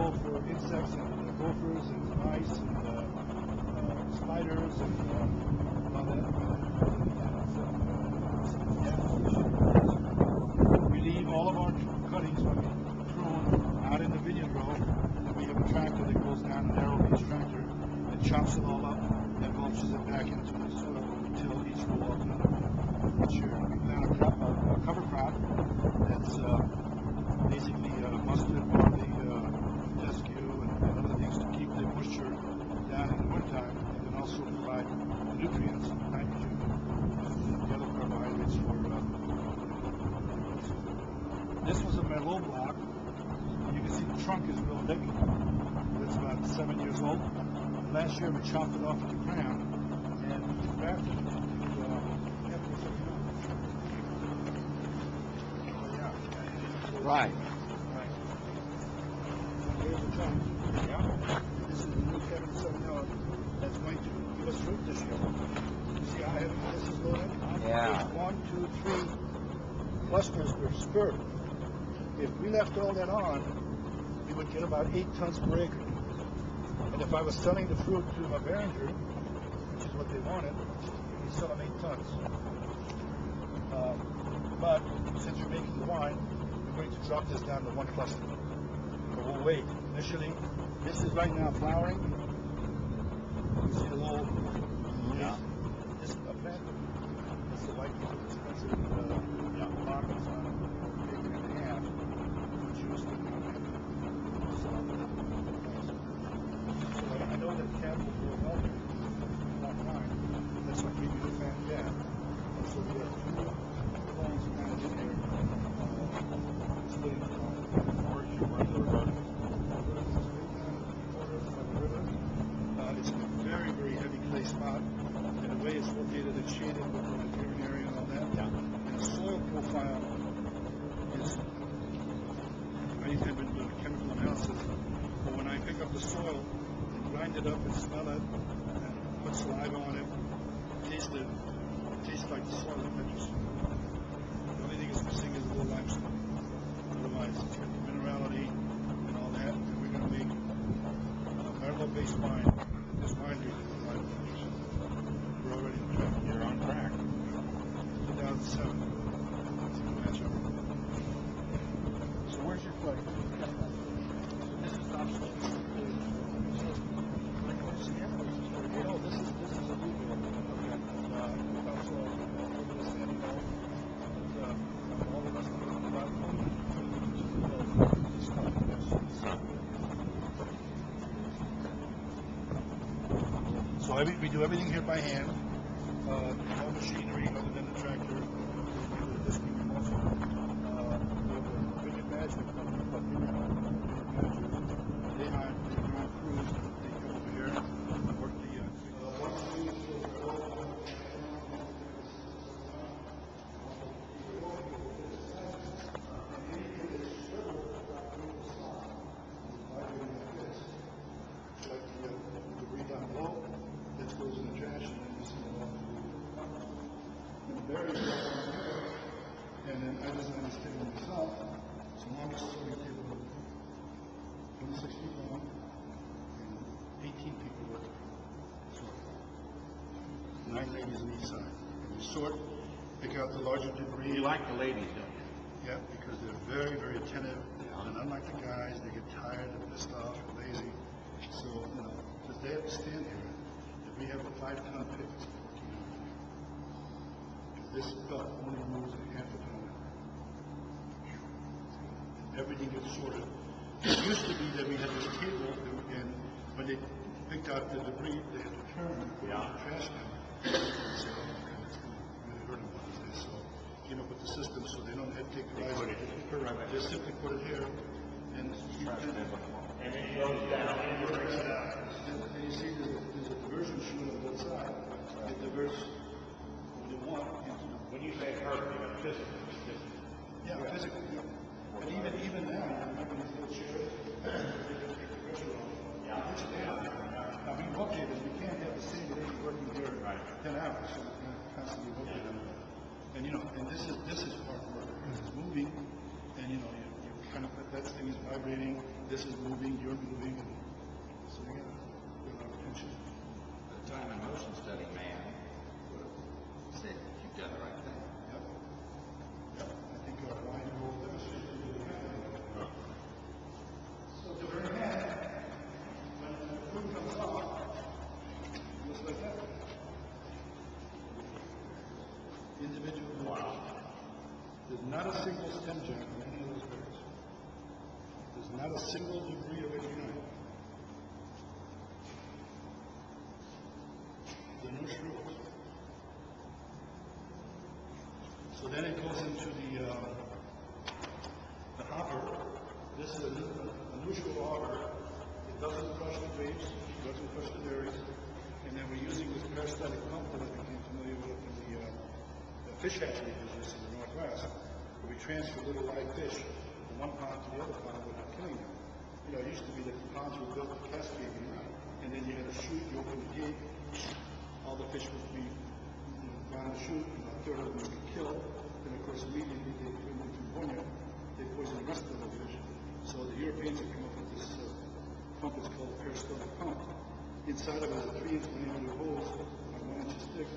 go for insects and gophers and mice and spiders and all that. We leave all of our cuttings when we prune out in the vineyard row, and we have a tractor that goes down, an arrow gauge tractor, that chops it all up and mulches it back into the soil until each row up another year. We plant a cover crop that's basically mustard, barley, fescue, and other things to keep the moisture down in the wintertime, and then also provide nutrients, nitrogen, and the other carbohydrates for this was a Merlot block. You can see the trunk is real thick. It's about 7 years old. Last year we chopped it off at the ground and grafted it. Right. Here's the trunk. Yeah. This is the new Kevin Sauvignon that's going to give us fruit this year. You see how heavy this is loaded? Yeah. 1, 2, 3 clusters per spur. If we left all that on, we would get about 8 tons per acre. And if I was selling the fruit to a Behringer, which is what they wanted, we'd sell them 8 tons. But since you're making the wine, we're going to drop this down to 1 cluster. But we'll wait. Initially, this is right now flowering. You see the little this plant. That's the white one. Expensive markets on it. Taken in half. Juice to so I know that cat will grow healthy for a long time. That's what we do with fat cat. So we have 2 clones kind of in here. It's a very, very heavy clay spot, and the way it's located and shaded with the clearing area and all that, and the soil profile is, I haven't done chemical analysis, but when I pick up the soil and grind it up and smell it and put saliva on it, taste it, it tastes like the soil that pictures. The only thing it's missing is a little limestone. Otherwise, it's got the minerality and all that, and we're going to make a Merlot-based wine. This winery is a wine finish. We're already on track. You're on track. 2007. Match up. So where's your plate? This is optional. Oh, this is a blueberry. Okay. Also, a little bit of sandy all the rest of it about so we do everything here by hand. No machinery other than the tractor. This week also. We have a vineyard management company called Vineyard Managers. They hire crews. They come over here and work the debris down below. That goes in the trash, and then you see it all. And the barrier is up on there. And then I designed this table myself. It's the longest sorting table, 26 feet long, and 18 people working. So 9 ladies on each side. And we sort, pick out the larger debris. You like the ladies, don't you? Yeah, because they're very, very attentive. And unlike the guys, they get tired and pissed off and lazy. So, because they have to stand here. If we have a 5-ton pick, it's 1,400. This belt only moves a half a ton. Everything gets sorted. It used to be that we had this table, and when they picked out the debris, they had to turn and put it in the trash can. So, okay, it's going to really hurt them one of these days. So, came up with the system so they don't have to take the rise. They simply put it here, and keep it. And it goes down and it breaks it out. And you see there's a diversion chute on both sides. It diverts what you want into. When you say hurt, you know, physically. Yeah, physically. Yeah. And even now, remember these little chairs? They just take the pressure off. Yeah. Now we rotate it. You can't have the same lady working here 10 hours. So you're constantly rotating. And and this is hard work because it's moving, and you're kind kind of, that thing is vibrating, this is moving, you're moving, and so you got a lot of tension. The time and motion study man would have said you've done the right thing. Yep. Yep. I think our wine roll demonstration will be happening. So the very end, when the food comes off, it looks like that. Individual. Wow. There's not a single stem jack in any of those berries. There's not a single degree of any kind. There are no screws. So then it goes into the hopper. This is a neutral auger. It doesn't crush the grapes, it doesn't crush the berries. And then we're using this peristaltic pump that I became familiar with in the fish hatchery business in the Northwest. We transfer little live fish from one pond to the other pond without killing them. You know, it used to be that the ponds were built for cascading, and then you had a chute, you open the gate, all the fish would be down the chute, a third of them would be killed, and of course immediately they came into pneumonia, they poisoned the rest of the fish. So the Europeans have come up with this pump, it's called a peristaltic pump. Inside of it is a 3-inch diameter hose, about 1 inch thick,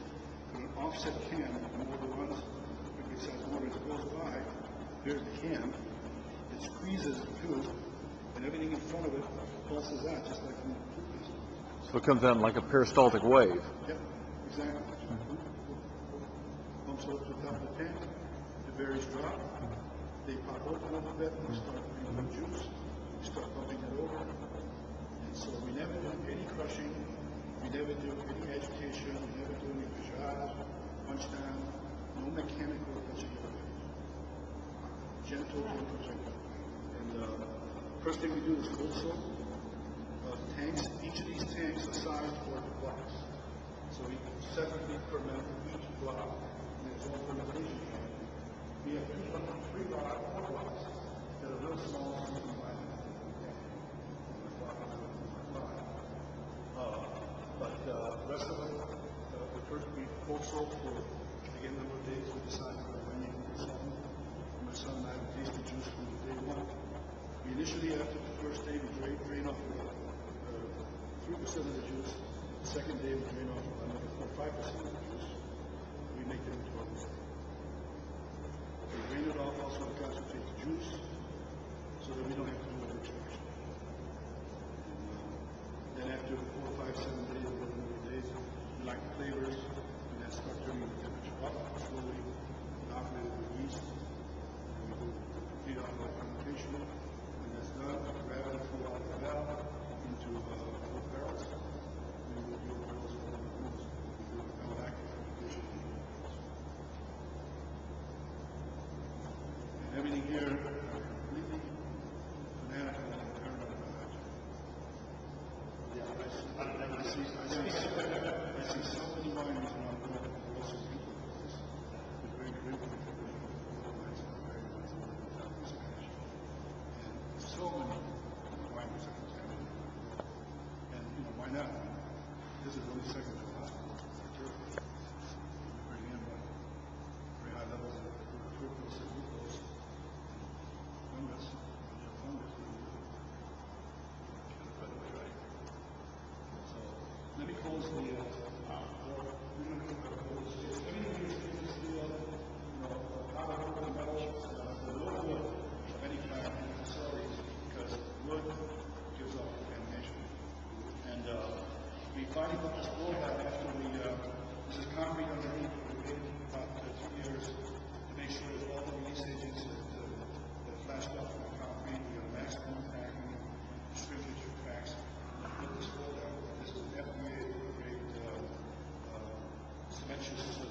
with an offset can, the motor runs, a big size motor, as it goes by, there's the can, it squeezes the tube, and everything in front of it pulses out, just like when the tube is. So it comes out like a peristaltic wave. Yep, exactly. Pumps up to the top of the tank, the berries drop, they pop open a little bit, and we start bringing in juice, we start pumping it over, and so we never do any crushing, we never do any agitation, we never do any bajage, punch down, no mechanical touching of the berries. Gentle, gentle, gentle. And first thing we do is cold soak. Tanks, each of these tanks are sized for blocks. So we separately ferment each block, and there's one fermentation tank. We have three blocks, 4 blocks that are real small, so we can buy them. But the rest of them, the first we cold soak for, again, a number of days. We decide when you can sell them. My son and I have tasted juice from day one. We initially, after the first day, we drain off 3% of the juice. The second day, we drain off another 4 or 5% of the juice. We make it into a juice. We drain it off also to concentrate the juice so that we don't have to do over extraction. Then after 4, 5, 7 days, or whatever number of days, we like the flavors, and then start turning the temperature up slowly, inoculate it with yeast, and we do heat on like fermentation. When that's done, grab it through out the valve into barrels, and we do barrels of the rooms. We do malolactic fermentation. And everything here are completely fanatical and paranoid about that. Yeah, I see so many wineries around the world who also people do this. They're very grateful for the wines and very nice Spanish. And so many wineries are contaminated. And, you know, why not? This is only second to last. Bring in very high levels of fructose and glucose, fungus, So let me close the door. We're going to close this. Everything here is steel, powder wood, metal, no wood of any kind in the facilities because wood gives off contamination. And we finally put this floor down after this is concrete underneath. We waited about 2 years to make sure that all the release agents that flashed off from the concrete, we have maximum packing, distributed cracks, and put this floor down. This is an FDA grade cementitious